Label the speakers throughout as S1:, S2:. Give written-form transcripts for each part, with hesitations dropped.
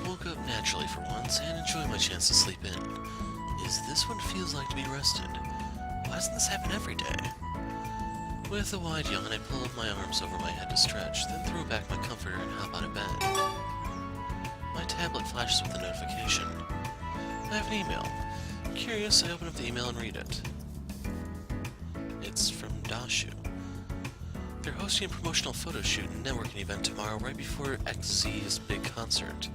S1: woke up naturally for once and enjoyed my chance to sleep in. Is this what it feels like to be rested? Why doesn't this happen every day? With a wide yawn, I pulled my arms over my head to stretch, then threw back my comforter and hop out of bed. My tablet flashes with a notification. I have an email. Curious, I open up the email and read it. It's from Dashu. They're hosting a promotional photo shoot and networking event tomorrow right before XZ's big concert.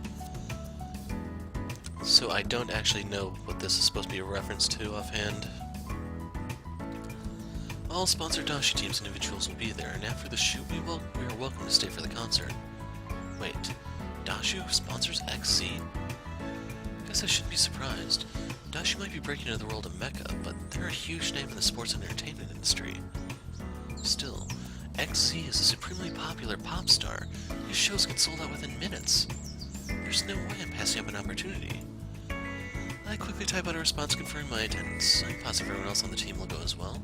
S1: So I don't actually know what this is supposed to be a reference to offhand. All sponsored Dashu teams and individuals will be there, and after the shoot we are welcome to stay for the concert. Wait, Dashu sponsors XZ? Guess I shouldn't be surprised. Dashu might be breaking into the world of mecha, but they're a huge name in the sports and entertainment industry. Still, XZ is a supremely popular pop star whose shows get sold out within minutes. There's no way I'm passing up an opportunity. I quickly type out a response confirming my attendance. I'm positive everyone else on the team will go as well,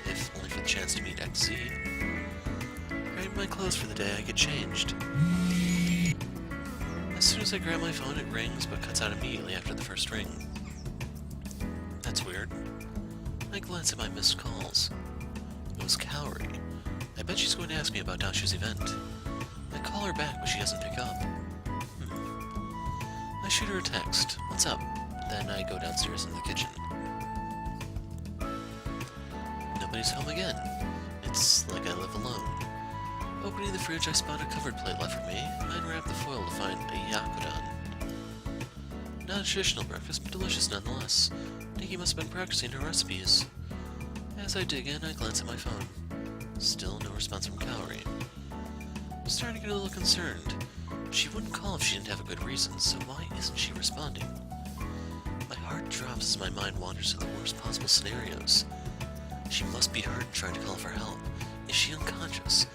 S1: if only for the chance to meet XZ. Grab my clothes for the day, I get changed. As soon as I grab my phone, it rings, but cuts out immediately after the first ring. That's weird. I glance at my missed calls. It was Kaori. I bet she's going to ask me about Dashu's event. I call her back, but she doesn't pick up. I shoot her a text. What's up? Then I go downstairs into the kitchen. Nobody's home again. It's like I live alone. Opening the fridge, I spot a covered plate left for me. I unwrap the foil to find a yakudan. Not a traditional breakfast, but delicious nonetheless. Nikki must have been practicing her recipes. As I dig in, I glance at my phone. Still no response from Kaori. I'm starting to get a little concerned. She wouldn't call if she didn't have a good reason, so why isn't she responding? My heart drops as my mind wanders to the worst possible scenarios. She must be hurt and trying to call for help. Is she unconscious?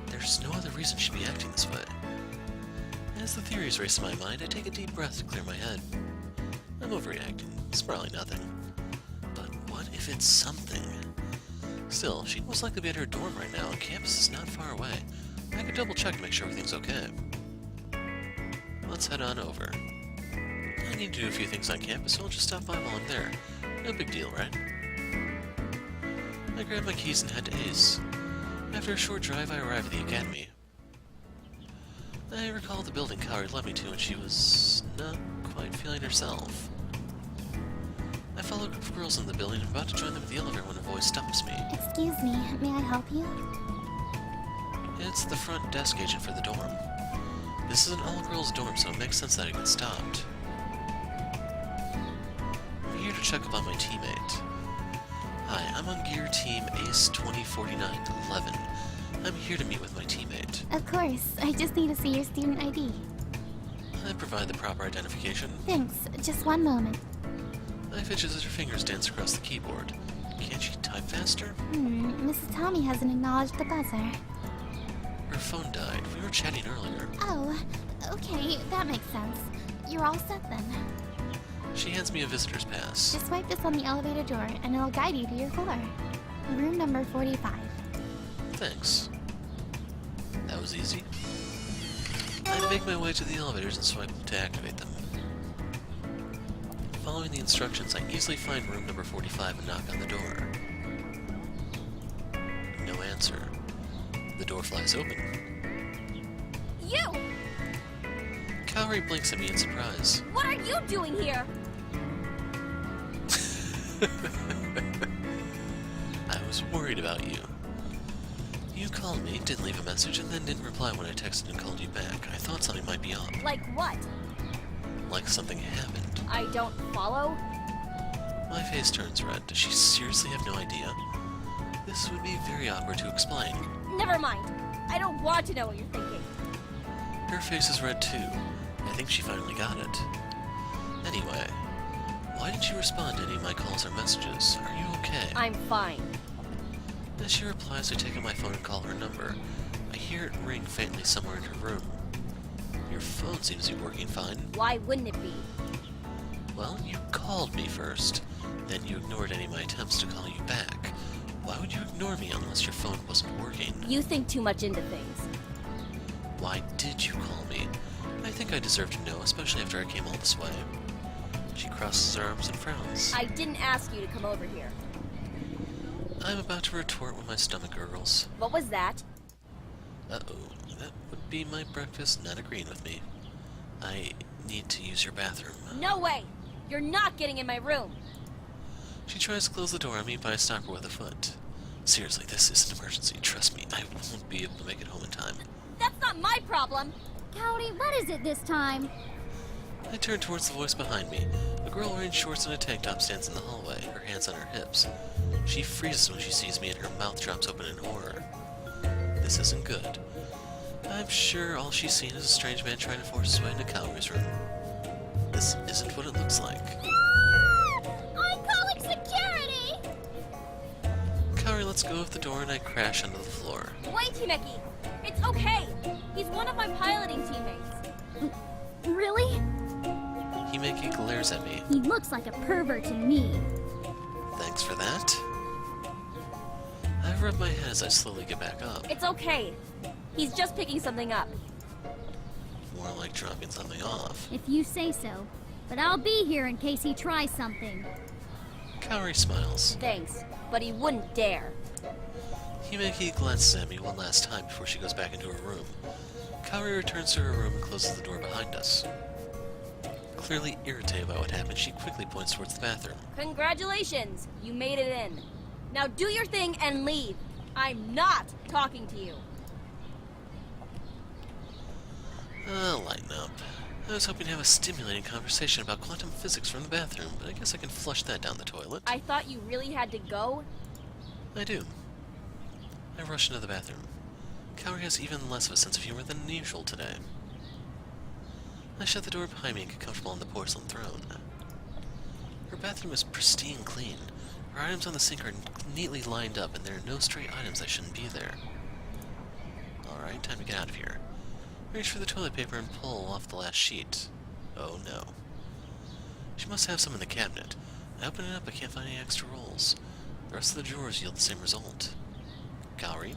S1: There's no other reason she'd be acting this way. As the theories race in my mind, I take a deep breath to clear my head. I'm overreacting. It's probably nothing. But what if it's something? Still, she'd most likely be at her dorm right now, and campus is not far away. I could double check to make sure everything's okay. Let's head on over. I need to do a few things on campus, so I'll just stop by while I'm there. No big deal, right? I grab my keys and head to Ace. After a short drive, I arrive at the academy. I recall the building Kaori led me to when she was not quite feeling herself. I follow a group of girls in the building and I'm about to join them at the elevator when a voice stops me.
S2: Excuse me, may I help you?
S1: It's the front desk agent for the dorm. This is an all-girls dorm, so it makes sense that I get stopped. I'm here to check up on my teammate. Hi, I'm on gear team Ace 204911. I'm here to meet with my teammate.
S2: Of course, I just need to see your student ID.
S1: I provide the proper identification.
S2: Thanks, just one moment.
S1: I fidget as her fingers dance across the keyboard. Can't she type faster?
S2: Mrs. Tommy hasn't acknowledged the buzzer.
S1: Her phone died. We were chatting earlier.
S2: Oh, okay, that makes sense. You're all set then.
S1: She hands me a visitor's pass.
S2: Just swipe this on the elevator door and it'll guide you to your floor. Room number 45.
S1: Thanks. That was easy. I make my way to the elevators and swipe to activate them. Following the instructions, I easily find room number 45 and knock on the door. No answer. The door flies open.
S3: You!
S1: Kaori blinks at me in surprise.
S3: What are you doing here?
S1: I was worried about you. You called me, didn't leave a message, and then didn't reply when I texted and called you back. I thought something might be up.
S3: Like what?
S1: Like something happened.
S3: I don't follow?
S1: My face turns red. Does she seriously have no idea? This would be very awkward to explain.
S3: Never mind. I don't want to know what you're thinking.
S1: Her face is red too. I think she finally got it. Anyway, why didn't you respond to any of my calls or messages? Are you okay?
S3: I'm fine.
S1: As she replies, I take out my phone and call her number. I hear it ring faintly somewhere in her room. Your phone seems to be working fine.
S3: Why wouldn't it be?
S1: Well, you called me first. Then you ignored any of my attempts to call you back. Why would you ignore me unless your phone wasn't working?
S3: You think too much into things.
S1: Why did you call me? I think I deserve to know, especially after I came all this way. She crosses her arms and frowns.
S3: I didn't ask you to come over here.
S1: I'm about to retort when my stomach gurgles.
S3: What was that?
S1: Uh-oh, that would be my breakfast not agreeing with me. I need to use your bathroom.
S3: No way! You're not getting in my room!
S1: She tries to close the door on me, but I stop her with a foot. Seriously, this is an emergency. Trust me, I won't be able to make it home in time.
S3: That's not my problem!
S4: Kaori, what is it this time?
S1: I turn towards the voice behind me. A girl wearing shorts and a tank top stands in the hallway, her hands on her hips. She freezes when she sees me and her mouth drops open in horror. This isn't good. I'm sure all she's seen is a strange man trying to force his way into Kaori's room. This isn't what it looks like.
S4: I'm calling security!
S1: Kaori lets go of the door and I crash onto the floor.
S3: Wait, Nikki! It's okay! He's one of my piloting teammates.
S4: Really?
S1: Himeki glares at me.
S4: He looks like a pervert to me.
S1: Thanks for that. I rub my head as I slowly get back up.
S3: It's okay. He's just picking something up.
S1: More like dropping something off.
S4: If you say so. But I'll be here in case he tries something.
S1: Kaori smiles.
S3: Thanks, but he wouldn't dare.
S1: Himeki glances at me one last time before she goes back into her room. Kaori returns to her room and closes the door behind us. Clearly irritated by what happened, she quickly points towards the bathroom.
S3: Congratulations! You made it in. Now do your thing and leave. I'm not talking to you.
S1: Lighten up. I was hoping to have a stimulating conversation about quantum physics from the bathroom, but I guess I can flush that down the toilet.
S3: I thought you really had to go.
S1: I do. I rush into the bathroom. Kaori has even less of a sense of humor than usual today. I shut the door behind me and get comfortable on the porcelain throne. Her bathroom is pristine clean. Her items on the sink are neatly lined up, and there are no stray items that shouldn't be there. Alright, time to get out of here. I reach for the toilet paper and pull off the last sheet. Oh no. She must have some in the cabinet. I open it up, I can't find any extra rolls. The rest of the drawers yield the same result. Kaori?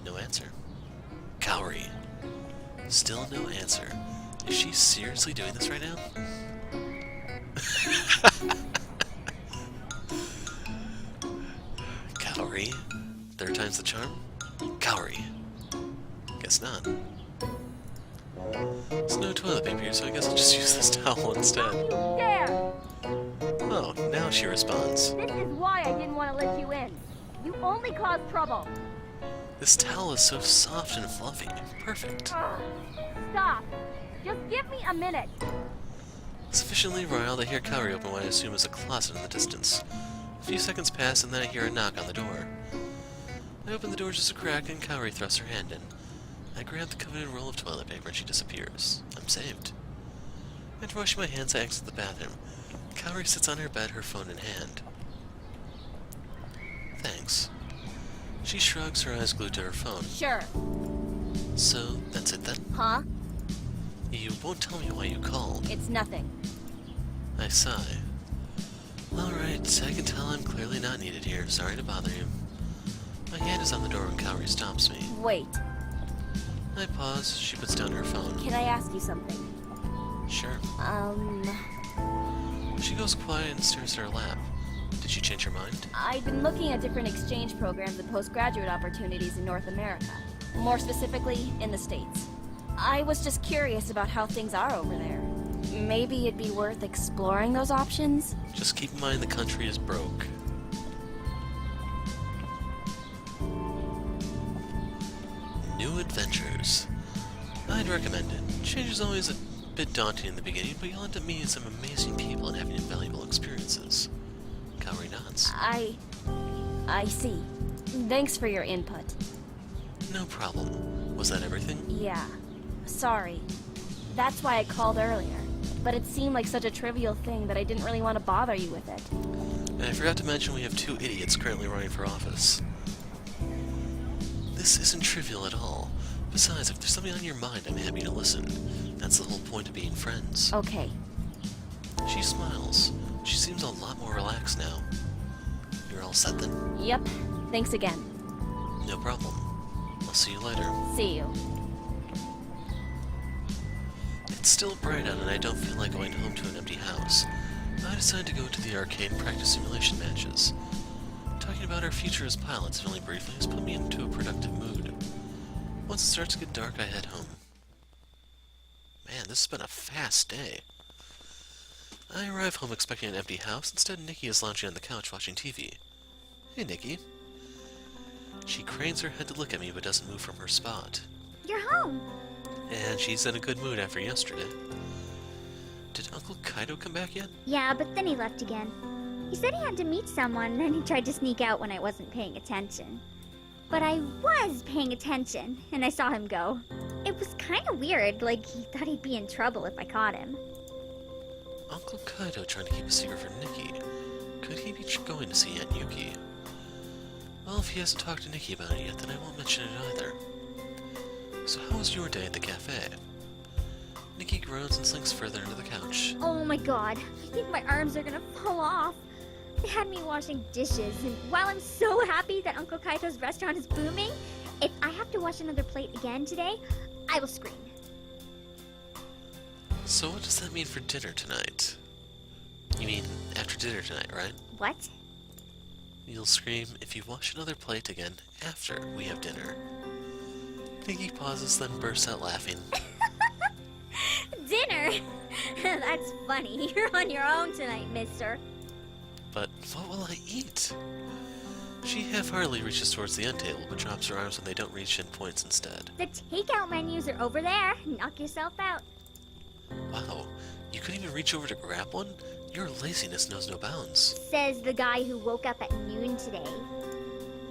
S1: No answer. Kaori. Still no answer. Is she seriously doing this right now? Kaori? Third time's the charm? Kaori. Guess not. There's no toilet paper here, so I guess I'll just use this towel instead.
S3: Don't you dare!
S1: Oh, now she responds.
S3: This is why I didn't want to let you in. You only cause trouble.
S1: This towel is so soft and fluffy. Perfect.
S3: Ugh. Stop. Just give me a minute.
S1: Sufficiently riled, I hear Kaori open what I assume is a closet in the distance. A few seconds pass, and then I hear a knock on the door. I open the door just a crack, and Kaori thrusts her hand in. I grab the coveted roll of toilet paper, and she disappears. I'm saved. After washing my hands, I exit the bathroom. Kaori sits on her bed, her phone in hand. Thanks. She shrugs, her eyes glued to her phone.
S3: Sure.
S1: So, that's it then?
S3: Huh?
S1: You won't tell me why you called.
S3: It's nothing.
S1: I sigh. Alright, I can tell I'm clearly not needed here. Sorry to bother you. My hand is on the door when Kaori stops me.
S3: Wait.
S1: I pause, she puts down her phone.
S3: Can I ask you something?
S1: Sure. She goes quiet and stares at her lap. Did she change her mind?
S3: I've been looking at different exchange programs and postgraduate opportunities in North America. More specifically, in the States. I was just curious about how things are over there. Maybe it'd be worth exploring those options?
S1: Just keep in mind the country is broke. New adventures. I'd recommend it. Change is always a bit daunting in the beginning, but you'll end up meeting some amazing people and having invaluable experiences. Kaori nods.
S3: I see. Thanks for your input.
S1: No problem. Was that everything?
S3: Yeah. Sorry. That's why I called earlier. But it seemed like such a trivial thing that I didn't really want to bother you with it.
S1: And I forgot to mention we have 2 idiots currently running for office. This isn't trivial at all. Besides, if there's something on your mind, I'm happy to listen. That's the whole point of being friends.
S3: Okay.
S1: She smiles. She seems a lot more relaxed now. You're all set then?
S3: Yep. Thanks again.
S1: No problem. I'll see you later.
S3: See you.
S1: it's still bright out and I don't feel like going home to an empty house, I decided to go to the arcade and practice simulation matches. Talking about our future as pilots, if only briefly, has put me into a productive mood. Once it starts to get dark, I head home. Man, this has been a fast day. I arrive home expecting an empty house. Instead, Nikki is lounging on the couch watching TV. Hey, Nikki. She cranes her head to look at me, but doesn't move from her spot.
S2: You're home.
S1: And she's in a good mood after yesterday. Did Uncle Kaido come back yet?
S5: Yeah, but then he left again. He said he had to meet someone, and he tried to sneak out when I wasn't paying attention. But I was paying attention, and I saw him go. It was kind of weird, like he thought he'd be in trouble if I caught him.
S1: Uncle Kaido trying to keep a secret from Nikki. Could he be going to see Aunt Yuki? Well, if he hasn't talked to Nikki about it yet, then I won't mention it either. So how was your day at the cafe? Nikki groans and slinks further into the couch.
S5: Oh my god, I think my arms are gonna fall off. They had me washing dishes, and while I'm so happy that Uncle Kaito's restaurant is booming, if I have to wash another plate again today, I will scream.
S1: So what does that mean for dinner tonight? You mean after dinner tonight, right?
S5: What?
S1: You'll scream if you wash another plate again after we have dinner. Nikki pauses, then bursts out laughing.
S5: Dinner? That's funny. You're on your own tonight, mister.
S1: But what will I eat? She half-heartedly reaches towards the end table, but drops her arms when they don't reach and points instead.
S5: The takeout menus are over there. Knock yourself out.
S1: Wow, you couldn't even reach over to grab one? Your laziness knows no bounds.
S5: Says the guy who woke up at noon today.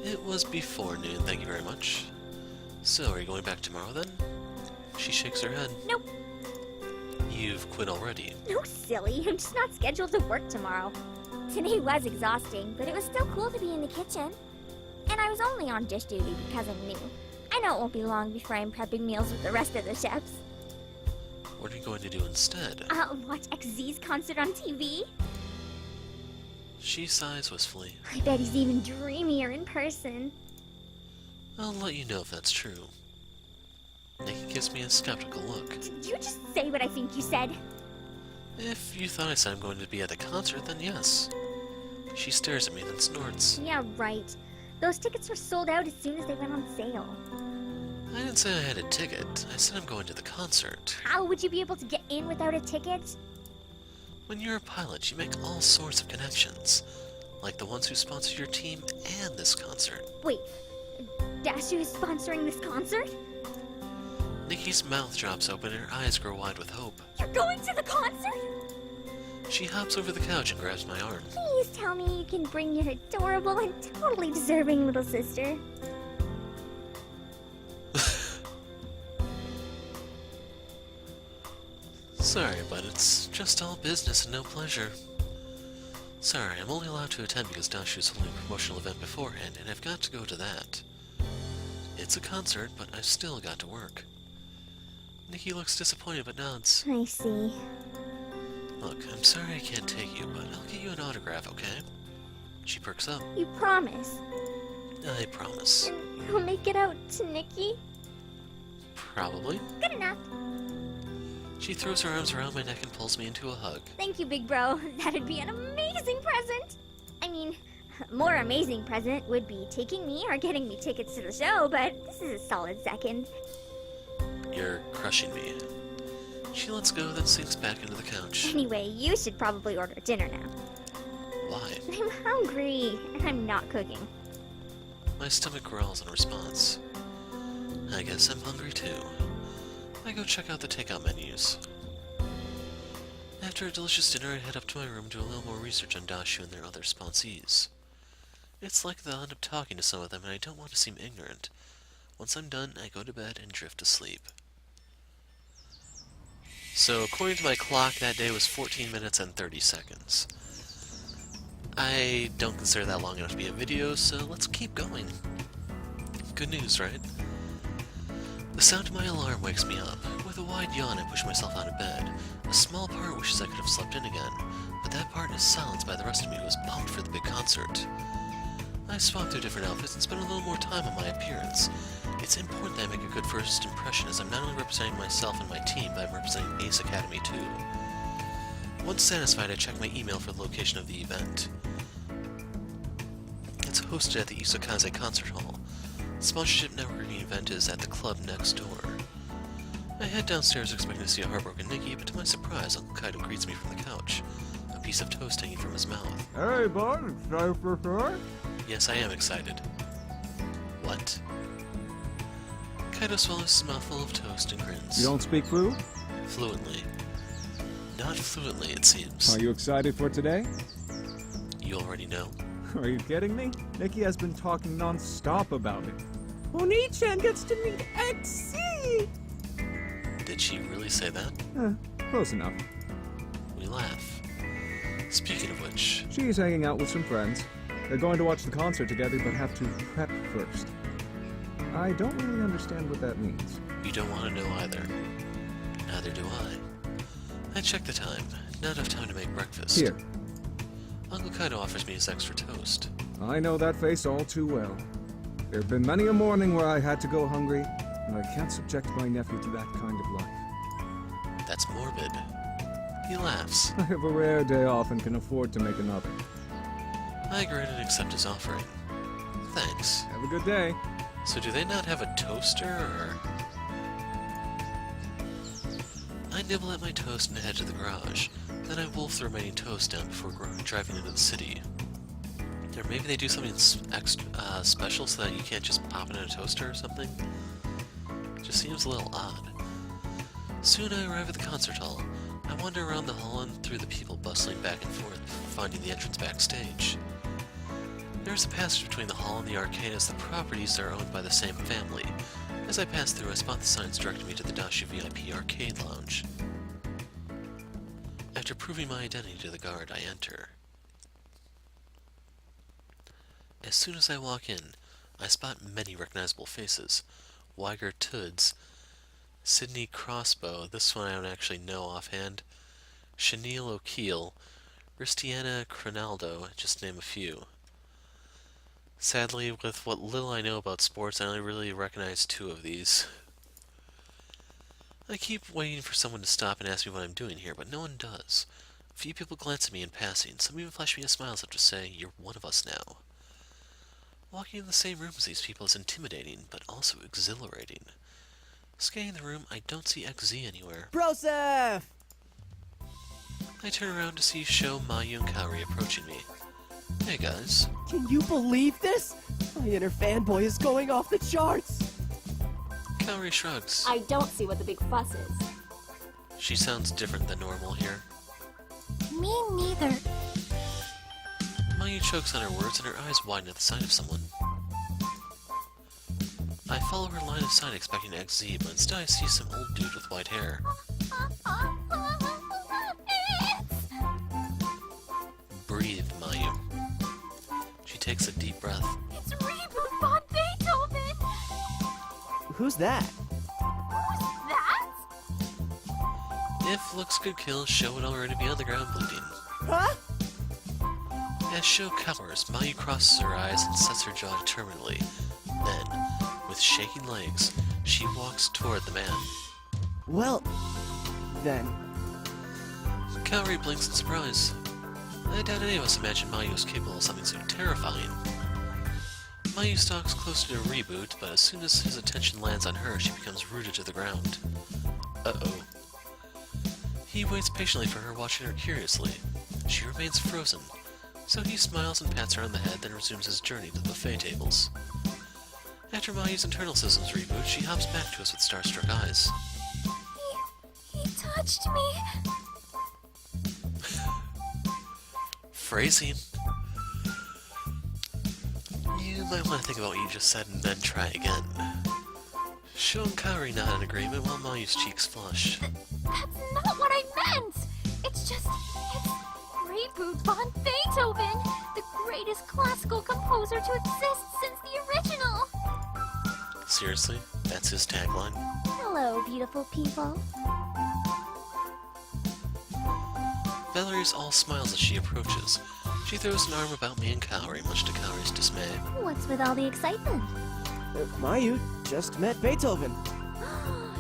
S1: It was before noon, thank you very much. So, are you going back tomorrow then? She shakes her head.
S5: Nope.
S1: You've quit already.
S5: No, silly. I'm just not scheduled to work tomorrow. Today was exhausting, but it was still cool to be in the kitchen. And I was only on dish duty because I'm new. I know it won't be long before I'm prepping meals with the rest of the chefs.
S1: What are you going to do instead?
S5: I'll watch XZ's concert on TV.
S1: She sighs wistfully.
S5: I bet he's even dreamier in person.
S1: I'll let you know if that's true. Nikki gives me a skeptical look.
S5: Did you just say what I think you said?
S1: If you thought I said I'm going to be at the concert, then yes. She stares at me, then snorts.
S5: Yeah, right. Those tickets were sold out as soon as they went on sale.
S1: I didn't say I had a ticket. I said I'm going to the concert.
S5: How would you be able to get in without a ticket?
S1: When you're a pilot, you make all sorts of connections. Like the ones who sponsor your team and this concert.
S5: Wait, Dashu is sponsoring this concert?
S1: Nikki's mouth drops open and her eyes grow wide with hope.
S5: You're going to the concert?
S1: She hops over the couch and grabs my arm.
S5: Please tell me you can bring your adorable and totally deserving little sister.
S1: Sorry, but it's just all business and no pleasure. Sorry, I'm only allowed to attend because Dashu's holding a promotional event beforehand, and I've got to go to that. It's a concert, but I've still got to work. Nikki looks disappointed but nods.
S5: I see.
S1: Look, I'm sorry I can't take you, but I'll get you an autograph, okay? She perks up.
S5: You promise?
S1: I promise.
S5: And you'll make it out to Nikki?
S1: Probably.
S5: Good enough.
S1: She throws her arms around my neck and pulls me into a hug.
S5: Thank you, big bro. That'd be an amazing present. I mean, a more amazing present would be taking me or getting me tickets to the show, but this is a solid second.
S1: You're crushing me. She lets go, then sinks back into the couch.
S5: Anyway, you should probably order dinner now.
S1: Why?
S5: I'm hungry, and I'm not cooking.
S1: My stomach growls in response. I guess I'm hungry too. I go check out the takeout menus. After a delicious dinner, I head up to my room to do a little more research on Dashu and their other sponsees. It's like they'll end up talking to some of them, and I don't want to seem ignorant. Once I'm done, I go to bed and drift to sleep. So, according to my clock, that day was 14 minutes and 30 seconds. I don't consider that long enough to be a video, so let's keep going. Good news, right? The sound of my alarm wakes me up. With a wide yawn, I push myself out of bed. A small part wishes I could have slept in again, but that part is silenced by the rest of me who is pumped for the big concert. I swap through different outfits and spend a little more time on my appearance, It's important that I make a good first impression, as I'm not only representing myself and my team, but I'm representing Ace Academy too. Once satisfied, I check my email for the location of the event. It's hosted at the Isakaze Concert Hall. The sponsorship networking event is at the club next door. I head downstairs expecting to see a heartbroken Nikki, but to my surprise, Uncle Kaido greets me from the couch, a piece of toast hanging from his mouth.
S6: Hey, bud, excited for sure?
S1: Yes, I am excited. What? Kaido swallows his mouthful of toast and grins.
S6: You don't speak flu?
S1: Fluently. Not fluently, it seems.
S6: Are you excited for today?
S1: You already know.
S6: Are you kidding me? Nikki has been talking non-stop about it. Oni-chan gets to meet XC!
S1: Did she really say that?
S6: Close enough.
S1: We laugh. Speaking of which,
S6: She's hanging out with some friends. They're going to watch the concert together, but have to prep first. I don't really understand what that means.
S1: you don't want to know either. Neither do I. I check the time. Not enough time to make breakfast.
S6: Here,
S1: Uncle Kaido offers me his extra toast.
S6: I know that face all too well. There have been many a morning where I had to go hungry, and I can't subject my nephew to that kind of life.
S1: That's morbid. He laughs.
S6: I have a rare day off and can afford to make another.
S1: I grin and accept his offering. Thanks.
S6: Have a good day.
S1: So do they not have a toaster, or...? I nibble at my toast and head to the garage. Then I wolf the remaining toast down before driving into the city. Or maybe they do something special so that you can't just pop it in a toaster or something? Just seems a little odd. Soon I arrive at the concert hall. I wander around the hall and through the people bustling back and forth, finding the entrance backstage. There's a passage between the hall and the arcade, as the properties are owned by the same family. As I pass through, I spot the signs directing me to the Dashi VIP arcade lounge. After proving my identity to the guard, I enter. As soon as I walk in, I spot many recognizable faces. Weiger Toods, Sydney Crossbow, this one I don't actually know offhand, Chenille O'Keel, Ristiana Cronaldo, just to name a few. Sadly, with what little I know about sports, I only really recognize two of these. I keep waiting for someone to stop and ask me what I'm doing here, but no one does. A few people glance at me in passing, some even flash me a smile as if to say, "You're one of us now." Walking in the same room as these people is intimidating, but also exhilarating. Scanning the room, I don't see XZ anywhere.
S7: Broseph!
S1: I turn around to see Sho, Mayu, and Kaori approaching me. Hey guys.
S7: Can you believe this? My inner fanboy is going off the charts!
S1: Kaori shrugs.
S3: I don't see what the big fuss is.
S1: She sounds different than normal here.
S2: Me neither.
S1: Mayu chokes on her words and her eyes widen at the sight of someone. I follow her line of sight expecting XZ, but instead I see some old dude with white hair. Breathe, Mayu. She takes a deep breath.
S2: It's Reboot von Beethoven!
S7: Who's that?
S2: Who's that?
S1: If looks could kill, Sho would already be on the ground bleeding.
S7: Huh?
S1: As Sho cowers, Mayu crosses her eyes and sets her jaw determinedly. Then, with shaking legs, she walks toward the man.
S7: Well, then.
S1: Kaori blinks in surprise. I doubt any of us imagined Mayu was capable of something so terrifying. Mayu stalks closer to Reboot, but as soon as his attention lands on her, she becomes rooted to the ground. Uh-oh. He waits patiently for her, watching her curiously. She remains frozen, so he smiles and pats her on the head, then resumes his journey to the buffet tables. After Mayu's internal systems reboot, she hops back to us with starstruck eyes.
S2: He touched me.
S1: Phrasing. You might want to think about what you just said and then try again. Sho and Kaori nod in agreement while Mayu's cheeks flush.
S2: That's not what I meant! It's Reboot von Beethoven, the greatest classical composer to exist since the original!
S1: Seriously? That's his tagline?
S5: Hello, beautiful people.
S1: Valerie's all smiles as she approaches. She throws an arm about me and Kaori, much to Kaori's dismay.
S5: What's with all the excitement?
S7: Mayu just met Beethoven.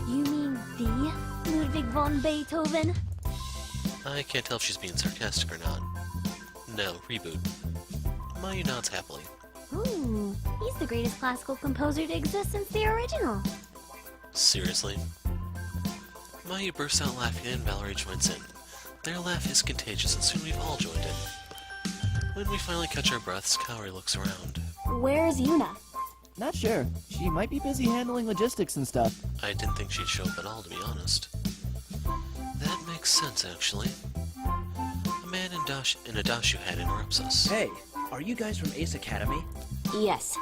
S2: You mean the Ludwig von Beethoven?
S1: I can't tell if she's being sarcastic or not. No, reboot. Mayu nods happily.
S2: Ooh, he's the greatest classical composer to exist since the original.
S1: Seriously? Mayu bursts out laughing and Valerie joins in. Their laugh is contagious and soon we've all joined in. When we finally catch our breaths, Kaori looks around.
S3: Where's Yuuna?
S7: Not sure. She might be busy handling logistics and stuff.
S1: I didn't think she'd show up at all, to be honest. That makes sense, actually. A man in a dashu hat interrupts us.
S8: Hey, are you guys from Ace Academy?
S3: Yes.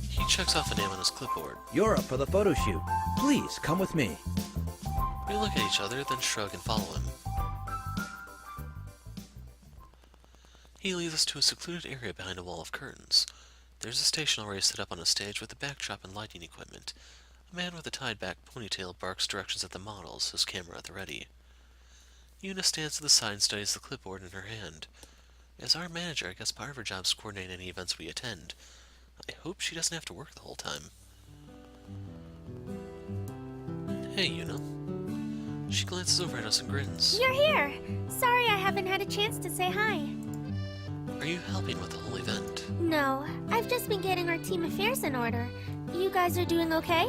S1: He checks off a name on his clipboard.
S8: You're up for the photo shoot. Please, come with me.
S1: We look at each other, then shrug and follow him. He leads us to a secluded area behind a wall of curtains. There's a station already set up on a stage with a backdrop and lighting equipment. A man with a tied-back ponytail barks directions at the models, his camera at the ready. Yuuna stands to the side and studies the clipboard in her hand. As our manager, I guess part of her job is coordinating any events we attend. I hope she doesn't have to work the whole time. Hey, Yuuna. She glances over at us and grins.
S2: You're here! Sorry I haven't had a chance to say hi.
S1: Are you helping with the whole event?
S2: No, I've just been getting our team affairs in order. You guys are doing okay?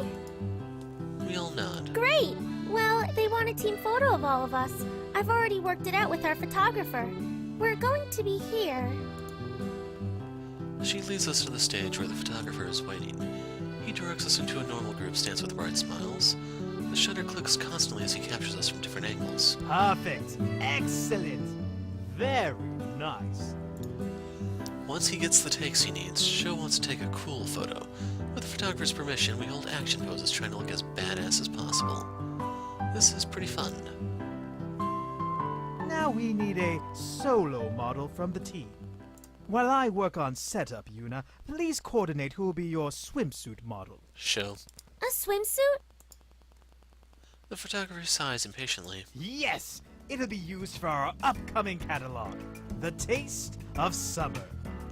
S1: We all nod.
S2: Great! Well, they want a team photo of all of us. I've already worked it out with our photographer. We're going to be here.
S1: She leads us to the stage where the photographer is waiting. He directs us into a normal group stance with bright smiles. The shutter clicks constantly as he captures us from different angles.
S9: Perfect. Excellent. Very nice.
S1: Once he gets the takes he needs, Sho wants to take a cool photo. With the photographer's permission, we hold action poses trying to look as badass as possible. This is pretty fun.
S9: Now we need a solo model from the team. While I work on setup, Yuuna, please coordinate who will be your swimsuit model.
S1: Sho.
S2: A swimsuit?
S1: The photographer sighs impatiently.
S9: Yes! It'll be used for our upcoming catalog, The Taste of Summer.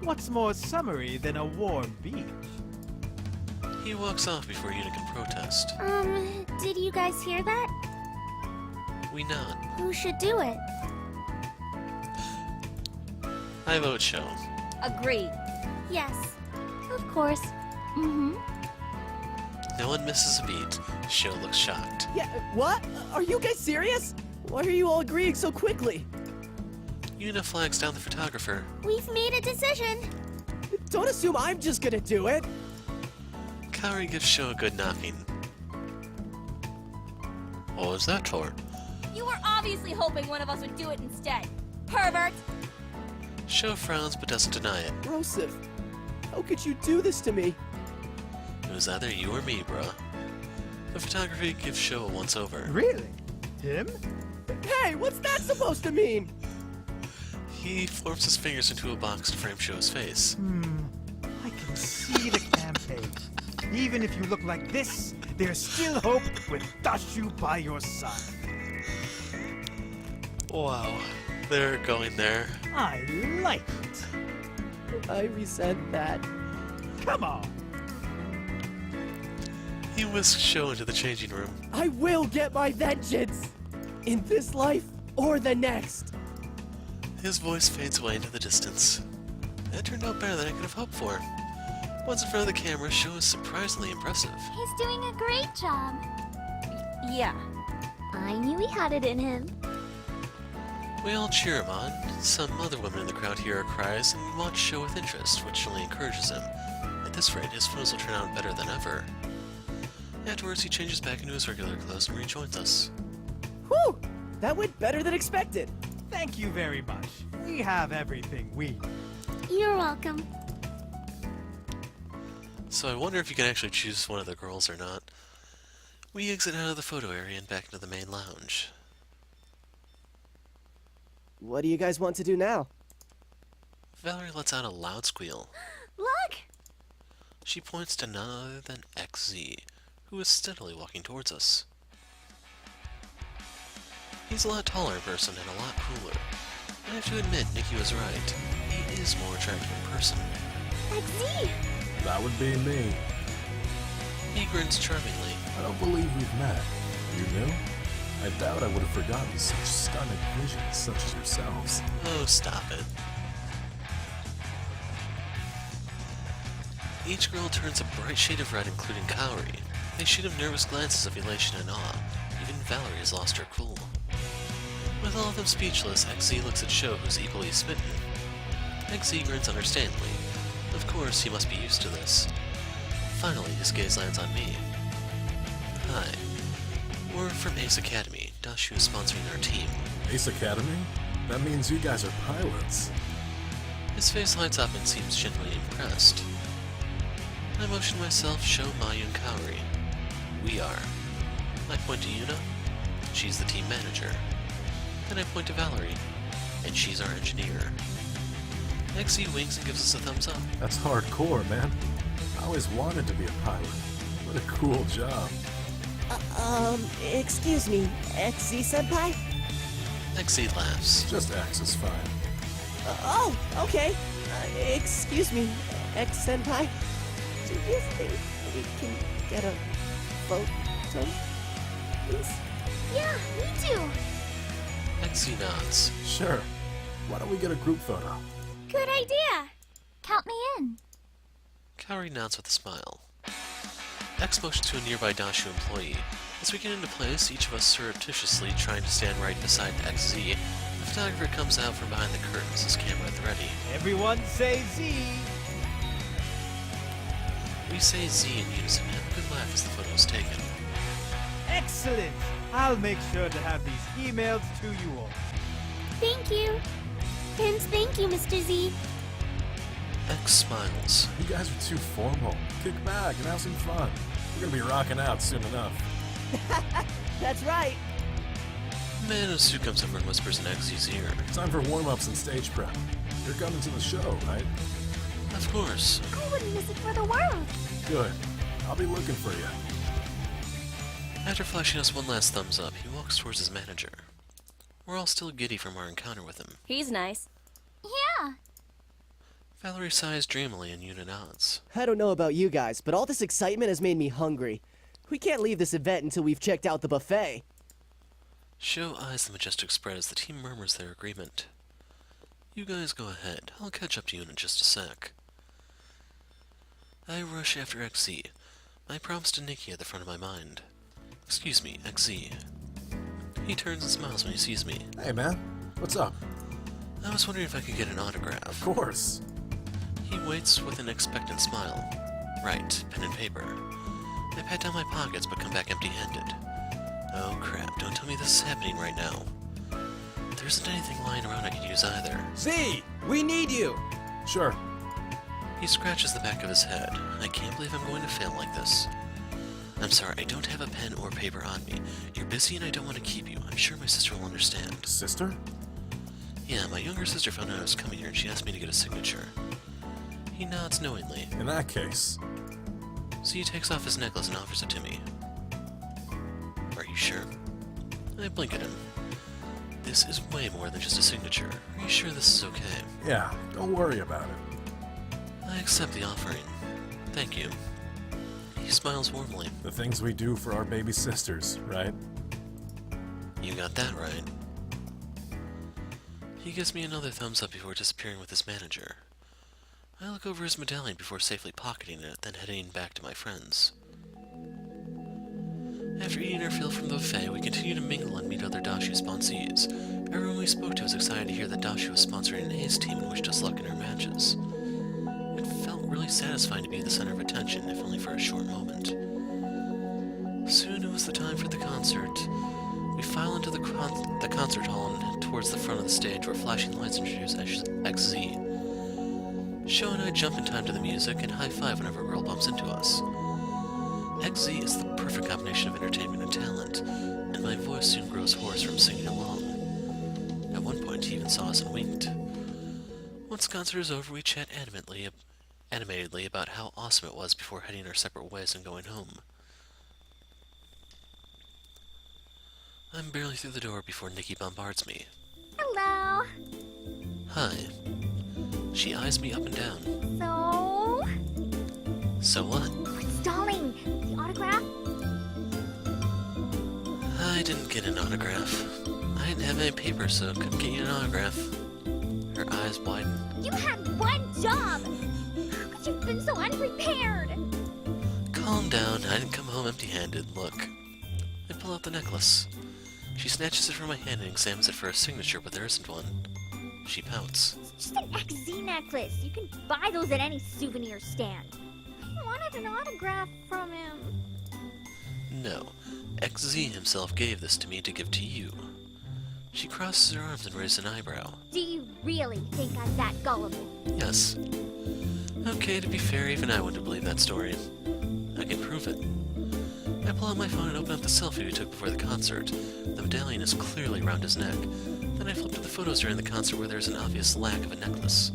S9: What's more summery than a warm beach?
S1: He walks off before Yuuna can protest.
S2: Did you guys hear that?
S1: We nod.
S2: Who should do it?
S1: I vote Sho.
S3: Agreed.
S2: Yes. Of course. Mm-hmm.
S1: No one misses a beat. Sho looks shocked.
S7: Yeah, what? Are you guys serious? Why are you all agreeing so quickly?
S1: Yuuna flags down the photographer.
S2: We've made a decision.
S7: Don't assume I'm just gonna do it.
S1: Kaori gives Sho a good knocking. What was that for?
S3: You were obviously hoping one of us would do it instead. Pervert!
S1: Sho frowns but doesn't deny it.
S7: Rosif, how could you do this to me?
S1: It was either you or me, bruh. The photography gives Sho a once-over.
S9: Really? Him?
S7: Hey, what's that supposed to mean?
S1: He forms his fingers into a box to frame Sho's face.
S9: I can see the campaign. Even if you look like this, there's still hope with Dashu by your side.
S1: Wow, they're going there.
S9: I like it.
S7: I resent that.
S9: Come on.
S1: He whisks Sho into the changing room.
S7: I will get my vengeance! In this life or the next.
S1: His voice fades away into the distance. That turned out better than I could have hoped for. Once in front of the camera, Sho is surprisingly impressive.
S2: He's doing a great job.
S3: Yeah.
S2: I knew he had it in him.
S1: We all cheer him on. Some other women in the crowd hear our cries and watch Sho with interest, which only encourages him. At this rate, his photos will turn out better than ever. Afterwards, he changes back into his regular clothes and rejoins us.
S7: Whew! That went better than expected.
S9: Thank you very much. We have everything we need.
S2: You're welcome.
S1: So I wonder if you can actually choose one of the girls or not. We exit out of the photo area and back into the main lounge.
S7: What do you guys want to do now?
S1: Valerie lets out a loud squeal.
S2: Look!
S1: She points to none other than XZ, who is steadily walking towards us. He's a lot taller in person and a lot cooler. I have to admit, Nikki was right. He is more attractive in person.
S2: XZ!
S6: That would be me.
S1: He grins charmingly.
S10: I don't believe we've met. You knew? I doubt I would have forgotten such stunning visions such as yourselves.
S1: Oh, stop it. Each girl turns a bright shade of red, including Kaori. They shoot him nervous glances of elation and awe. Even Valerie has lost her cool. With all of them speechless, XZ looks at Sho, who's equally smitten. XZ grins understandingly. Of course, he must be used to this. Finally, his gaze lands on me. Hi. We're from Ace Academy. Dashu is sponsoring our team.
S10: Ace Academy? That means you guys are pilots.
S1: His face lights up and seems genuinely impressed. I motion myself, Sho, Mayu, and Kaori. We are. I point to Yuuna. She's the team manager. Then I point to Valerie, and she's our engineer. XZ winks and gives us a thumbs up.
S10: That's hardcore, man. I always wanted to be a pilot. What a cool job.
S7: Excuse me, XZ-senpai?
S1: XZ laughs.
S10: Just X is fine.
S7: Oh, okay. Excuse me, X-senpai. Do you think we can get a photo, please?
S2: Yeah, me too.
S1: XZ nods.
S10: Sure. Why don't we get a group photo?
S2: Good idea. Count me in.
S1: Kaori nods with a smile. X motions to a nearby Dashu employee. As we get into place, each of us surreptitiously trying to stand right beside XZ, the photographer comes out from behind the curtains, his camera at the ready.
S9: Everyone say Z!
S1: We say Z in unison and have a good laugh as the photo is taken.
S9: Excellent! I'll make sure to have these emailed to you all.
S2: Thank you. And thank you, Mr. Z.
S1: X smiles.
S10: You guys are too formal. Kick back and have some fun. We're gonna be rocking out soon enough.
S7: That's right.
S1: A man in a suit comes over and whispers in XZ's ear.
S10: Time for warm-ups and stage prep. You're coming to the show, right?
S1: Of course.
S2: I wouldn't miss it for the world.
S10: Good. I'll be looking for you.
S1: After flashing us one last thumbs up, he walks towards his manager. We're all still giddy from our encounter with him.
S3: He's nice.
S2: Yeah.
S1: Valerie sighs dreamily and Yuuna nods.
S7: I don't know about you guys, but all this excitement has made me hungry. We can't leave this event until we've checked out the buffet.
S1: Sho eyes the majestic spread as the team murmurs their agreement. You guys go ahead. I'll catch up to you in just a sec. I rush after XZ. My promise to Nikki at the front of my mind. Excuse me, XZ. He turns and smiles when he sees me.
S10: Hey, man. What's up?
S1: I was wondering if I could get an autograph.
S10: Of course.
S1: He waits with an expectant smile. Right, pen and paper. I pat down my pockets but come back empty-handed. Oh crap, don't tell me this is happening right now. There isn't anything lying around I could use either.
S8: Z! We need you!
S10: Sure.
S1: He scratches the back of his head. I can't believe I'm going to fail like this. I'm sorry, I don't have a pen or paper on me. You're busy and I don't want to keep you. I'm sure my sister will understand.
S10: Sister?
S1: Yeah, my younger sister found out I was coming here and she asked me to get a signature. He nods knowingly.
S10: In that case.
S1: So he takes off his necklace and offers it to me. Are you sure? I blink at him. This is way more than just a signature. Are you sure this is okay?
S10: Yeah, don't worry about it.
S1: I accept the offering. Thank you. He smiles warmly.
S10: The things we do for our baby sisters, right?
S1: You got that right. He gives me another thumbs up before disappearing with his manager. I look over his medallion before safely pocketing it, then heading back to my friends. After eating our fill from the buffet, we continue to mingle and meet other Dashu sponsees. Everyone we spoke to was excited to hear that Dashu was sponsoring an Ace team and wished us luck in our matches. It felt really satisfying to be the center of attention, if only for a short moment. Soon it was the time for the concert. We file into the concert hall and head towards the front of the stage where flashing lights introduce XZ. Sho and I jump in time to the music and high-five whenever a girl bumps into us. XZ is the perfect combination of entertainment and talent, and my voice soon grows hoarse from singing along. At one point, he even saw us and winked. Once the concert is over, we chat animatedly about how awesome it was before heading our separate ways and going home. I'm barely through the door before Nikki bombards me.
S2: Hello.
S1: Hi. She eyes me up and down.
S2: So?
S1: So what?
S2: Quit stalling. The
S5: autograph?
S1: I didn't get an autograph. I didn't have any paper, so I couldn't get you an autograph. Her eyes widened.
S5: You had one job! How could you have been so unprepared?
S1: Calm down, I didn't come home empty-handed. Look. I pull out the necklace. She snatches it from my hand and examines it for a signature, but there isn't one. She pouts.
S5: It's just an XZ necklace. You can buy those at any souvenir stand. I wanted an autograph from him.
S1: No. XZ himself gave this to me to give to you. She crosses her arms and raises an eyebrow.
S5: Do you really think I'm that gullible?
S1: Yes. Okay, to be fair, even I wouldn't believe that story. I can prove it. I pull out my phone and open up the selfie we took before the concert. The medallion is clearly around his neck. Then I flip to the photos during the concert where there's an obvious lack of a necklace.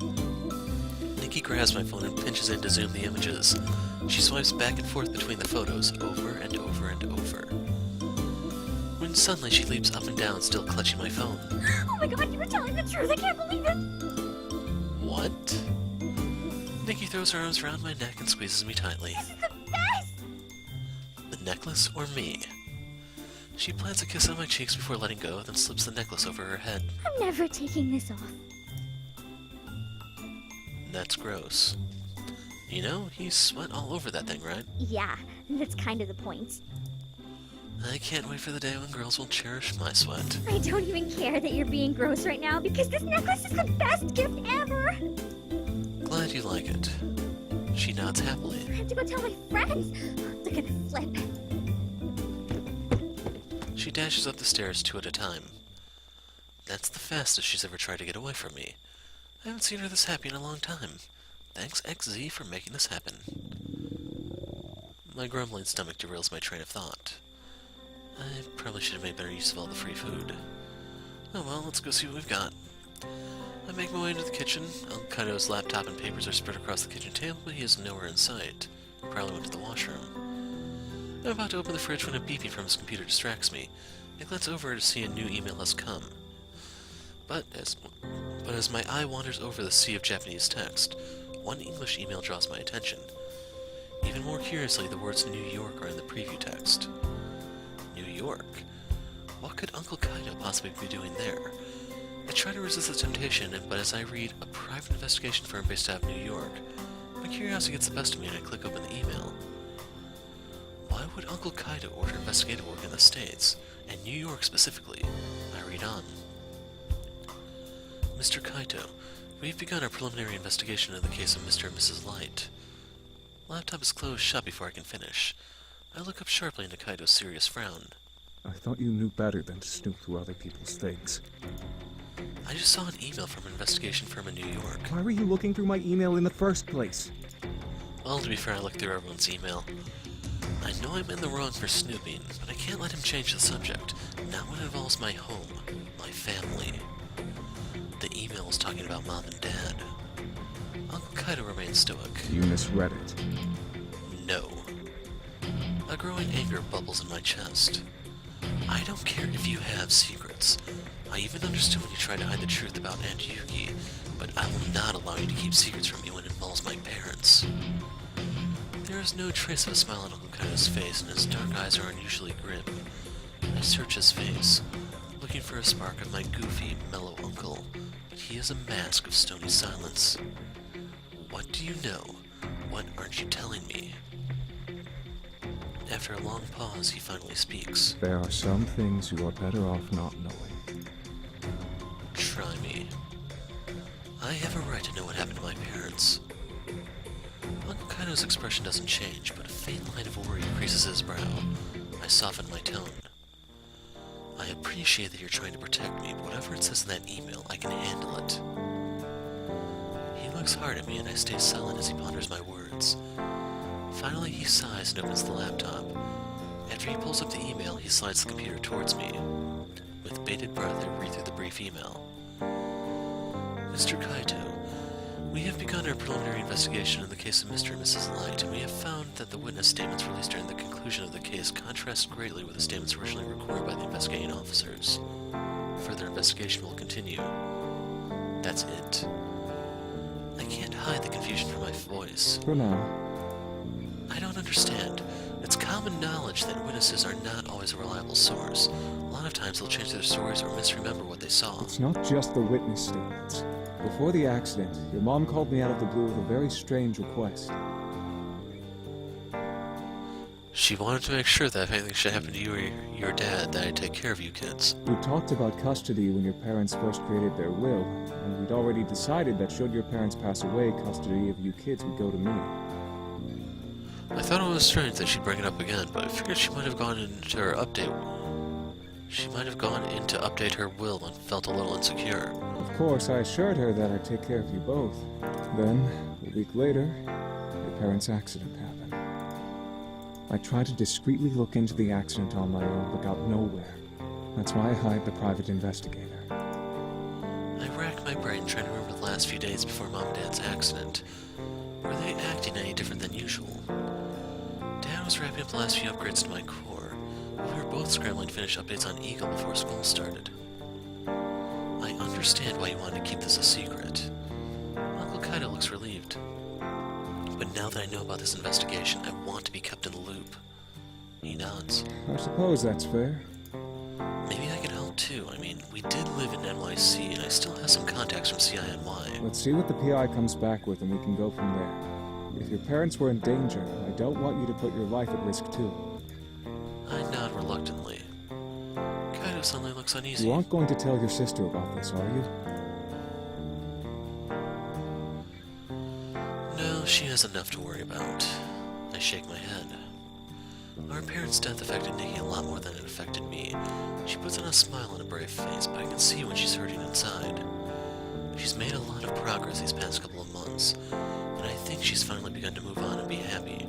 S1: Nikki grabs my phone and pinches in to zoom the images. She swipes back and forth between the photos, over and over and over. When suddenly she leaps up and down, still clutching my phone.
S5: Oh my god, you were telling the truth! I can't believe it!
S1: What? Nikki throws her arms around my neck and squeezes me tightly.
S5: This is the best!
S1: The necklace or me? She plants a kiss on my cheeks before letting go, then slips the necklace over her head.
S5: I'm never taking this off.
S1: That's gross. You know, he sweat all over that thing, right?
S5: Yeah, that's kind of the point.
S1: I can't wait for the day when girls will cherish my sweat.
S5: I don't even care that you're being gross right now because this necklace is the best gift ever!
S1: Glad you like it. She nods happily.
S5: I have to go tell my friends! They're gonna flip.
S1: She dashes up the stairs 2 at a time. That's the fastest she's ever tried to get away from me. I haven't seen her this happy in a long time. Thanks, XZ, for making this happen. My grumbling stomach derails my train of thought. I probably should have made better use of all the free food. Oh well, let's go see what we've got. I make my way into the kitchen. Kaido's laptop and papers are spread across the kitchen table, but he is nowhere in sight. He probably went to the washroom. I'm about to open the fridge when a beeping from his computer distracts me. I glance over to see a new email has come. But as my eye wanders over the sea of Japanese text, one English email draws my attention. Even more curiously, the words New York are in the preview text. New York? What could Uncle Kaido possibly be doing there? I try to resist the temptation, but as I read a private investigation firm based out of New York, my curiosity gets the best of me and I click open the email. Why would Uncle Kaido order investigative work in the States, and New York specifically? I read on. Mr. Kaito, we've begun our preliminary investigation of the case of Mr. and Mrs. Light. Laptop is closed shut before I can finish. I look up sharply into Kaido's serious frown.
S6: I thought you knew better than to snoop through other people's things.
S1: I just saw an email from an investigation firm in New York.
S6: Why were you looking through my email in the first place?
S1: Well, to be fair, I looked through everyone's email. I know I'm in the wrong for snooping, but I can't let him change the subject. Not when it involves my home, my family. The email is talking about Mom and Dad. Uncle Kaido remains stoic.
S6: You misread it.
S1: No. A growing anger bubbles in my chest. I don't care if you have secrets. I even understood when you tried to hide the truth about Aunt Yuki, but I will not allow you to keep secrets from me when it involves my parents. There is no trace of a smile on Uncle Kaido's face, and his dark eyes are unusually grim. I search his face, looking for a spark of my goofy, mellow uncle, but he is a mask of stony silence. What do you know? What aren't you telling me? After a long pause, he finally speaks.
S6: There are some things you are better off not knowing.
S1: Try me. I have a right to know what happened to my parents. Uncle Kaido's expression doesn't change, but a faint line of worry creases his brow. I soften my tone. I appreciate that you're trying to protect me, but whatever it says in that email, I can handle it. He looks hard at me and I stay silent as he ponders my words. Finally, he sighs and opens the laptop. After he pulls up the email, he slides the computer towards me. With bated breath, I read through the brief email. Mr. Kaito, we have begun our preliminary investigation in the case of Mr. and Mrs. Light, and we have found that the witness statements released during the conclusion of the case contrast greatly with the statements originally recorded by the investigating officers. Further investigation will continue. That's it. I can't hide the confusion from my voice.
S6: For now.
S1: I don't understand. It's common knowledge that witnesses are not always a reliable source. A lot of times they'll change their stories or misremember what they saw.
S6: It's not just the witness statements. Before the accident, your mom called me out of the blue with a very strange request.
S1: She wanted to make sure that if anything should happen to you or your dad, that I'd take care of you kids.
S6: We talked about custody when your parents first created their will, and we'd already decided that should your parents pass away, custody of you kids would go to me.
S1: I thought it was strange that she'd bring it up again, but I figured she might have gone into her update. She might have gone in to update her will and felt a little insecure.
S6: Of course, I assured her that I'd take care of you both. Then, a week later, your parents' accident happened. I tried to discreetly look into the accident on my own, but got nowhere. That's why I hired the private investigator.
S1: I racked my brain trying to remember the last few days before Mom and Dad's accident. Were they acting any different than usual? Dad was wrapping up the last few upgrades to my core, but we were both scrambling to finish updates on Eagle before school started. I understand why you wanted to keep this a secret. Uncle Kaido looks relieved. But now that I know about this investigation, I want to be kept in the loop. He nods.
S6: I suppose that's fair.
S1: Maybe I can help too. I mean, we did live in NYC, and I still have some contacts from CINY.
S6: Let's see what the PI comes back with, and we can go from there. If your parents were in danger, I don't want you to put your life at risk too.
S1: I nod reluctantly. Kaido suddenly looks uneasy.
S6: You aren't going to tell your sister about this, are you?
S1: No, she has enough to worry about. I shake my head. Our parents' death affected Nikki a lot more than it affected me. She puts on a smile and a brave face, but I can see when she's hurting inside. She's made a lot of progress these past couple of months, and I think she's finally begun to move on and be happy.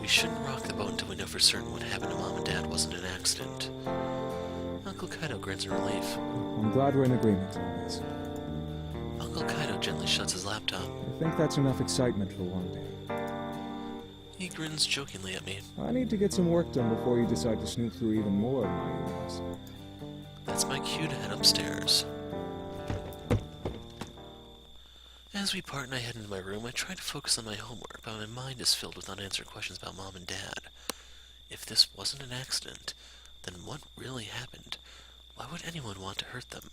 S1: We shouldn't rock the boat until we know for certain what happened to Mom and Dad wasn't an accident. Uncle Kaido grins in relief.
S6: I'm glad we're in agreement on this.
S1: Uncle Kaido gently shuts his laptop.
S6: I think that's enough excitement for one day.
S1: He grins jokingly at me.
S6: I need to get some work done before you decide to snoop through even more of my emails.
S1: That's my cue to head upstairs. As we part and I head into my room, I try to focus on my homework, but my mind is filled with unanswered questions about Mom and Dad. If this wasn't an accident, then what really happened? Why would anyone want to hurt them?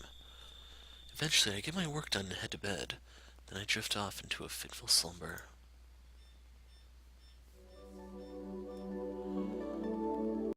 S1: Eventually, I get my work done and head to bed. Then I drift off into a fitful slumber.